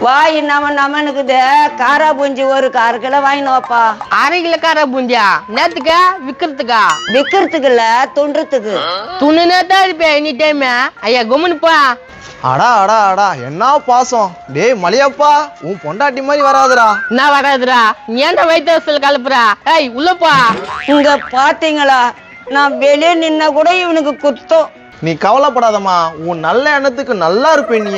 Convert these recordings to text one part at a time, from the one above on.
வாய் நமனுக்குது. காரா பூஞ்சி ஒரு 1/2 kilo வாங்கினோப்பா. 1/2 kilo காரா பூந்தியா? நேத்துக்கா விக்கிறதுக்கா? விக்கிறதுக்கு இல்ல, துண்டுறதுக்கு. துண்ணுனே தான் இருப்பேன் எனி டைம். ஐயா கும்முனுப்பா. அடா அடா அடா என்ன பாசம். டேய் மலையப்பா, உன் பொண்டாட்டி மாதிரி வராதுடா. என்ன வராதுடா? நீ ஏன்டா வயிற்றுல கலப்புறா? ஏய் உள்ளப்பா. இங்க பாத்தீங்களா, நான் வெளியே நின்ன கூட இவனுக்கு குத்தம். நீ கவலைப்படாதம்மா, உன் நல்ல எண்ணத்துக்கு நல்லா இருப்ப நீ.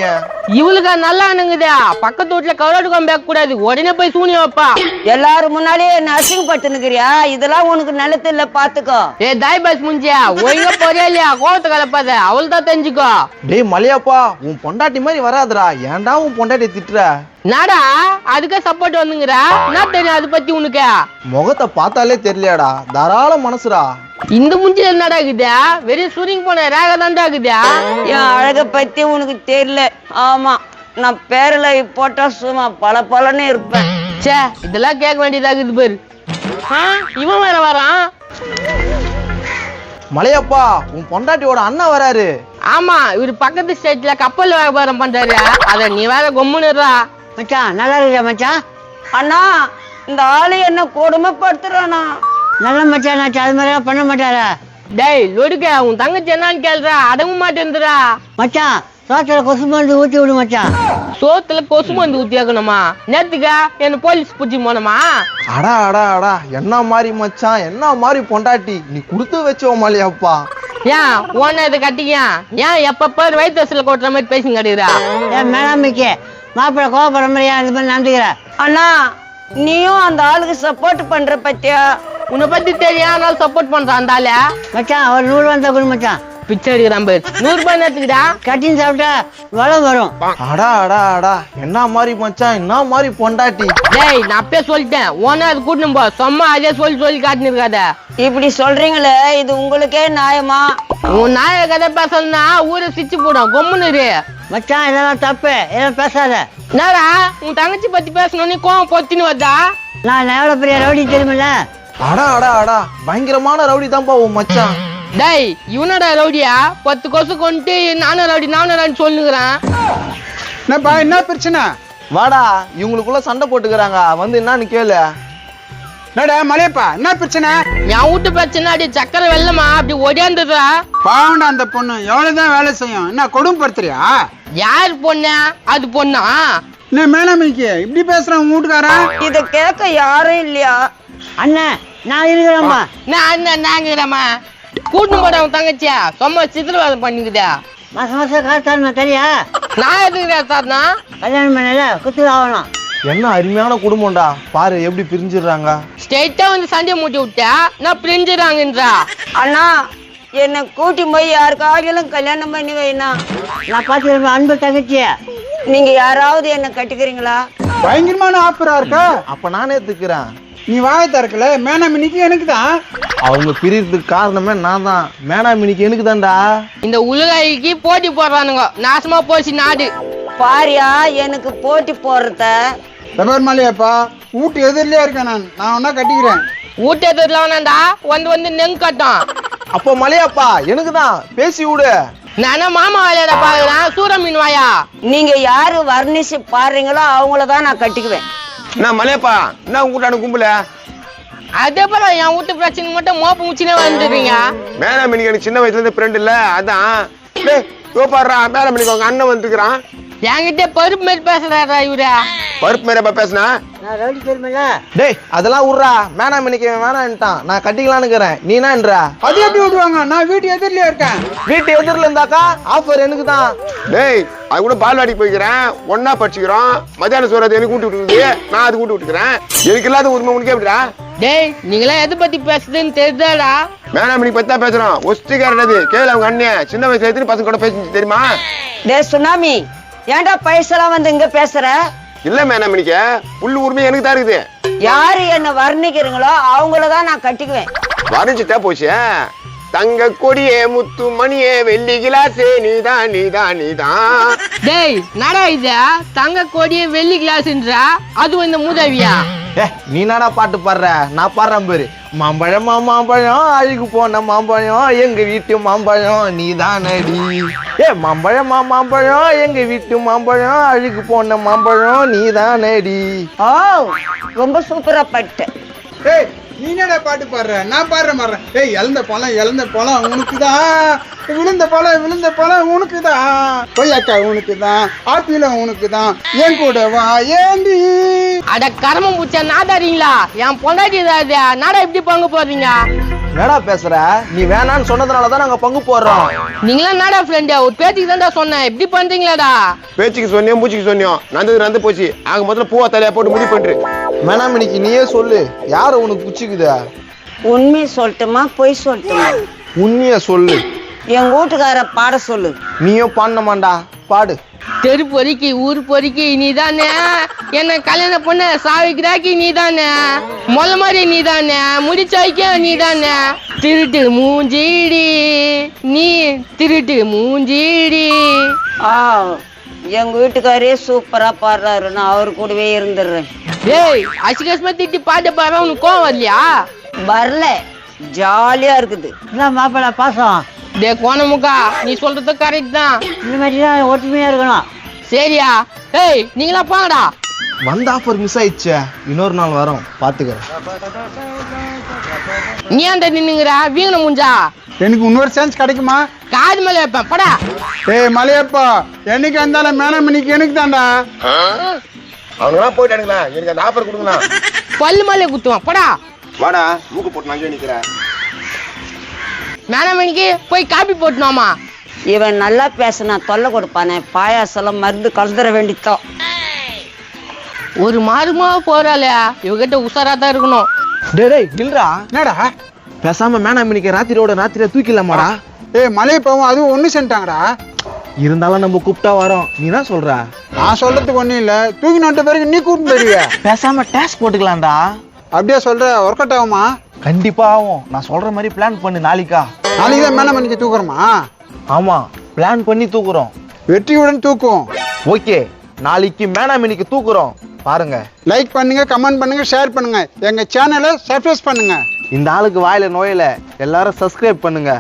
இவளுக்கா நல்லா அணுங்குதா? பக்கத்து வீட்டுல கவலாட்டு கொம்ப கூடாது, உடனே போய் சூனியம் வைப்பா. எல்லாரும் முன்னாடியே என்ன அசிங்கப்பட்டுனுக்கிறியா? இதெல்லாம் உனக்கு நிலத்து இல்ல, பாத்துக்கோ. ஏ தாய் பாஸ் முஞ்சியா, ஒழுங்கா போறியா இல்லையா? கோவத்தை கலப்பாத, அவள் தான் தெரிஞ்சுக்கோ. டேய் மலையப்பா, உன் பொண்டாட்டி மாதிரி வராதுடா. ஏன்டா உன் பொண்டாட்டி திட்டுற? நாடா அதுக்கே சப்போர்ட் வந்துங்கிறா? என்ன தெரியும் அது பத்தி உனக்கு? முகத்தை பார்த்தாலே தெரியலையாடா, தாராள மனசுடா. இந்த முஞ்சில என்னடா இருக்குதா? வெறும் சூரிங் போன ரேக தான்டா இருக்குதா? என் அழக பத்தி உனக்கு தெரியல. ஆமா, நான் பேரல போட்டா சும்மா பலன்னு இருப்பேன். சே, இதெல்லாம் கேட்க வேண்டியதாகுது பாரு. இவன் வேற வரான். மலையப்பா, உன் பொண்டாட்டியோட அண்ணன் வராரு. ஆமா, இவரு பக்கத்து ஸ்டேட்ல கப்பல் வியாபாரம் பண்றாரு. அத நீ வேற கொம்முன்னுறா. மச்சான் நல்லா இருக்கியா மச்சான்? அண்ணா, இந்த ஆளு என்ன கொடுமைப்படுத்துறானா? நல்ல மச்சான், நான் அது மாதிரிலாம் பண்ண மாட்டாரா? டேய் லொடுக்க, உன் தங்கச்சி என்னன்னு கேள்றா, அடங்க மாட்டேன்றா. மச்சான், சோத்துல கொசு மருந்து ஊத்தி விடு மச்சான். சோத்துல கொசு மருந்து ஊத்தியாக்கணுமா? நேத்துக்கா என்ன போலீஸ் பிடிச்சி போனோமா? அடா அடா அடா, என்ன மாதிரி மச்சான், என்ன மாதிரி பொண்டாட்டி. நீ கொடுத்து வச்சோ மலையப்பா. ஏன் ஓன இதை கட்டிக்கியா? ஏன் எப்ப வயிற்றுல கொட்டுற மாதிரி பேசி கட்டுக்கிறா? ஏன் மேலாமிக்கு மாப்பிள்ள கோவப்படுற மாதிரி ஏன் இது மாதிரி நடந்துக்கிற? அண்ணா, நீயும் அந்த ஆளுக்கு சப்போர்ட் பண்ற பத்தியா? உன்னை பத்தி தெரியும், அதனால சப்போர்ட் பண்றான் அந்த ஆளு. மச்சான், ஒரு 100 ரூபா கொடு மச்சான். பிச்சை எடுக்கிறான் பேர். 100 ரூபாய் நேரத்துக்குடா கட்டின்னு சாப்பிட்டா வளம் வரும். அடா அடா அடா, என்ன மாதிரி மச்சான், என்ன மாதிரி பொண்டாட்டி. டேய் நான் அப்பயே சொல்லிட்டேன், ஓனா அது கூட்டணும் போ. சும்மா அதே சொல்லி காட்டுன்னு இருக்காத. இப்படி சொல்றீங்களே, இது உங்களுக்கே நியாயமா? உன் நாய கதை பேசணும்னா ஊரை சிச்சு போடும். கொம்முன்னு மச்சான், இதெல்லாம் தப்பு, இதெல்லாம் பேசாத. என்னடா உன் தங்கச்சி பத்தி பேசணும்னு கோவம் பொத்தின்னு வந்தா? நான் எவ்வளவு பெரிய ரவுடி தெரியுமில்ல? அடா அடா அடா, பயங்கரமான ரவுடி தான்ப்பா உன் மச்சான். டேய் இவனோட ரவுடியா? 10 கொசு கொண்டு நானும் ரவுடி சொல்லுங்கிறான். என்னப்பா, என்ன பிரச்சனை? வாடா, இவங்களுக்குள்ள சண்டை போட்டுக்கிறாங்க, வந்து என்னன்னு கேளு. என்னடா மலையப்பா, என்ன பிரச்சனை? என் வீட்டு பிரச்சனை அடி சக்கரை வெள்ளமா அப்படி ஒடியாந்துடுறா. பாவண்டா அந்த பொண்ணு, எவ்வளவுதான் வேலை செய்யும். என்ன கொடுமைப்படுத்துறியா? யார் பொண்ணா? அது பொண்ணா? என்ன மேலாமைக்கு இப்படி பேசுறான் உன் வீட்டுக்காரன்? இத கேட்க யாரும் இல்லையா? அண்ணன், நான் இருக்கிறேம்மா. நாங்கிறமா கூட்டு போட அவன் தங்கச்சியா சும்மா சித்திரவாதம் பண்ணிக்குதா? மாசம் காசு தரணும் தெரியா? நான் எதுக்குறேன் சார்னா? கல்யாணம் பண்ணல குத்து ஆகணும். என்ன அருமையான குடும்பம்டா, பாரு எப்படி பிரிஞ்சிடுறாங்க. ஸ்ட்ரெயிட்டா வந்து சண்டையை மூட்டி விட்டா நான் பிரிஞ்சிடறாங்கன்றா. அண்ணா, என்னை கூட்டி போய் யாருக்காகலும் கல்யாணம் பண்ணி வைனா. நான் பாத்துக்கிறேன் அன்பு தங்கச்சிய. நீங்க யாராவது என்ன கட்டிக்கிறீங்களா? பயங்கரமான ஆப்பரா இருக்கா? அப்ப நானே திக்கிறேன். நீ வாய திறக்கல. மேனாமினிக்கு எனக்கு தான். அவங்க பிரியறதுக்கு காரணமே நான் தான். மேனாமினிக்கு எனக்கு தான்டா. இந்த உலகைக்கு போட்டி போடுறானுங்க, நாசமா போச்சு நாடு. பாரியா எனக்கு போட்டி போடுறத. பெப்பர் மலையப்பா, வீட்டு எதிரிலே இருக்கேன். நான் ஒன்னா கட்டிக்கிறேன். ஊட்டத்துல வேணாண்டா, வந்து நெங்கு கட்டும். அப்போ மலையப்பா எனக்கு தான், பேசி விடு. நானே மாமா வேலையில பாக்குறேன். சூர மீன் வாயா. நீங்க யாரு வர்ணிச்சு பாடுறீங்களோ அவங்களதான் நான் கட்டிக்குவேன். நான் மலையப்பா, என்ன கூட்டான கும்பல? அதே போல என் வீட்டு பிரச்சனை மட்டும் மோப்ப முச்சினே வந்துடுறீங்க. மேலாமணிக்கு எனக்கு சின்ன வயசுல இருந்து ஃப்ரெண்ட் இல்ல, அதான் பாடுறா. மேலாமணிக்கு அவங்க அண்ணன் வந்துருக்கான். என்கிட்ட பருப்பு மாதிரி பேசுறாரா இவரா? பருப்பு மேல பேசுனா நான் ரவுடி தெரியுமில்ல? டேய் அதெல்லாம் விட்றா, மேனாமினிக்கு வேணான்ட்டான். நான் கட்டிக்கலான்னுக்கிறேன், நீ என்னன்றா? அது எப்படி விடுவாங்க? நான் வீட்டு எதிரிலே இருக்கேன். வீட்டு எதிரில இருந்தாக்கா ஆஃபர் எனக்கு தான். டேய் அது கூட பால்வாடிக்கு போய்க்கிறேன், ஒன்னா படிச்சுக்கிறோம். மத்தியான சோறு எனக்கு கூட்டி விட்டுருக்கு, நான் அது கூட்டி விட்டுக்கிறேன். எனக்கு இல்லாத உரிமை உனக்கு எப்படிடா? டேய் நீங்களா எதை பத்தி பேசுதுன்னு தெரியுதாடா? மேலாமணி பத்தி தான் பேசுறோம். ஒஸ்டிக்காரது கேளு. அவங்க அண்ணன் சின்ன வயசுல எத்தனை பசங்க கூட பேசி தெரியுமா? டே சுனாமி, ஏன்டா பைசெல்லாம் வந்து இங்க பேசுற? இல்ல மேலாமணிக்க புல்லு உரிமை எனக்கு தான் இருக்குது. யாரு என்ன வர்ணிக்கிறீங்களோ அவங்களதான் நான் கட்டிக்குவேன். வரைஞ்சிட்டா போச்சு. தங்க கொடியே முத்து மணியே வெள்ளி கிளாஸே நீதான் நீதான் நீதான். டேய் நடா இது தங்க கோடிய வெள்ளி கிளாஸ்ன்றா? அது இந்த மூதவியா? நீ நாடா பாட்டு பாடுற, நான் பாடுறேன் பாரு. மாம்பழம் மாம்பழம் அழுகு போன மாம்பழம் எங்க வீட்டு மாம்பழம் நீதானடி. மாம்பழம் மாம்பழம் எங்க வீட்டு மாம்பழம் அழுகு போன மாம்பழம் நீதானடி. ஓ ரொம்ப சூப்பரா பாட்டு. ஏய் நீ என்னடா பாட்டு பாடுற? நான் பாடுறேன். ஏய் இழந்த பழம் உனக்குதான், விழுந்த பழம் உனக்குதான், கொய்யாக்கா உனக்குதான், ஆப்பிள உனக்குதான், என் கூட வா ஏண்டி. அட கரமம் பூச்சா நாதாரீங்களா? என் பொண்டாட்டி ஏதாவது நாடா எப்படி பங்கு போடுறீங்க? என்னடா பேசுற? நீ வேணான்னு சொன்னதுனாலதான் நாங்க பங்கு போடுறோம். நீங்களா நாடா ஃப்ரெண்டு? ஒரு பேச்சுக்கு தான்டா சொன்னேன், எப்படி பண்றீங்களாடா? பேச்சுக்கு சொன்னியும் பூச்சிக்கு சொன்னியும் நடந்து போச்சு. ஆக முதல்ல பூவா தலையா போட்டு முடிவு பண்று. மேனாமணிக்கு நீயே சொல்லு, யார உனக்கு பிடிச்சிக்குதா? உண்மையை சொல்லட்டுமா பொய் சொல்லட்டுமா? உண்மைய சொல்லு. என் வீட்டுக்கார பாட சொல்லு. நீயும் பாடணுமாண்டா, பாடு. தெரு பொறுக்கி ஊர் பொறுக்கி நீதானே, என்ன கல்யாணம் பண்ண சாவிக்கிறாக்கி நீதானே, மொத மாதிரி நீதானே, முடிச்சாய்க்க நீதானே, திருட்டு மூஞ்சிடி நீ திருட்டு மூஞ்சிடி. எங்க வீட்டுக்காரே சூப்பரா பாடுறாரு, நான் அவரு கூடவே இருந்துடுறேன். ஏய் அசிகசமா திட்டி பாட்டு பாடுற, உனக்கு கோவம் வரலையா? வரல, ஜாலியா இருக்குது. மாப்பிள்ள பாசம் டே கோணமுக்கா, நீ சொல்றது கரெக்ட் தான். இந்த மாதிரி தான் ஒற்றுமையா இருக்கணும். சரியா? ஏய் நீங்களா பாங்கடா. வந்த ஆஃபர் மிஸ் ஆயிடுச்சே, இன்னொரு நாள் வரோம் பாத்துக்க. நீ அந்த நின்னுங்கிற வீங்கன முஞ்சா? எனக்கு இன்னொரு சான்ஸ் கிடைக்குமா? காது மேல வைப்பேன் படா. ஏய் மலையப்பா, என்னைக்கு இருந்தாலும் மேனமணிக்கு எனக்கு தான்டா. அவங்களாம் போயிட்டானுங்களா? எனக்கு அந்த ஆஃபர் கொடுங்களா? பல்லு மேல குத்துவான் படா. வாடா மூக்கு போட்டு நான் நிக்கிறேன். மேனமணிக்கு போய் காப்பி போட்டுனோமா? இவன் நல்லா பேசினா தொல்லை கொடுப்பானே, பாயாசலம் மருந்து கலந்துட வேண்டித்தான். ஒரு மாறுமா போறாளே, இவகிட்ட உஷாரா தான் இருக்கணும். டேய் இல்லடா, என்னடா பேசாம மேனாமணிக்கு ராத்திரியா தூக்கிடலாமாடா? ஏய் மலையப்பாவும் அதுவும் ஒண்ணு செஞ்சாங்கடா. இருந்தாலும் நம்ம கூப்பிட்டா வரோம். நீ என்ன சொல்ற? நான் சொல்றதுக்கு ஒண்ணும் இல்ல, தூக்கி நட்ட பிறகு நீ கூப்பிட்டு போயிருவிய. பேசாம டாஸ்க் போட்டுக்கலாம்டா. அப்படியே சொல்ற? ஒர்க் அவுட் ஆகுமா? கண்டிப்பா ஆகும். நான் சொல்ற மாதிரி பிளான் பண்ணு. நாளைக்கு தான் மேனமணிக்கு தூக்குறோமா? ஆமா, பிளான் பண்ணி தூக்குறோம். வெற்றியுடன் தூக்கும். ஓகே, நாளைக்கு மேனாமணிக்கு தூக்குறோம் பாருங்க. லைக் பண்ணுங்க, கமெண்ட் பண்ணுங்க, ஷேர் பண்ணுங்க, எங்க சேனலை சப்ஸ்கிரைப் பண்ணுங்க. இந்த ஆளுக்கு வாயில நோயில எல்லாரும் சப்ஸ்கிரைப் பண்ணுங்க.